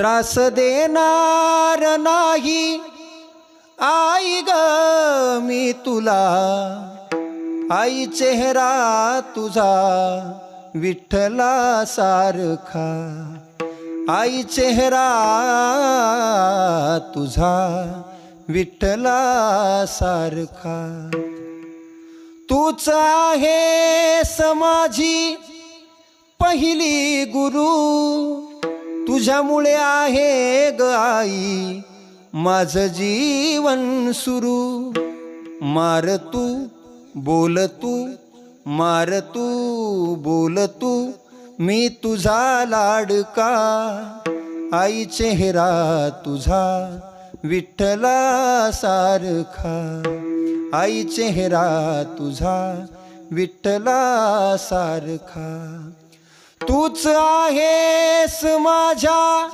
त्रास देणार नाही आई ग मी तुला, आई चेहरा तुझा विठ्ठला सारखा, आई चेहरा तुझा विठ्ठला सारखा. तूच आहेस माझी पहिली गुरु, तुझ्यामुळे आहे ग आई माझं जीवन सुरू. मार तू बोल तू, मार तू बोल तू, मी तुझा लाडका, आई चेहरा तुझा विठ्ठला सारखा, आई चेहरा तुझा विठ्ठला सारखा. तूच आहेस माझ्या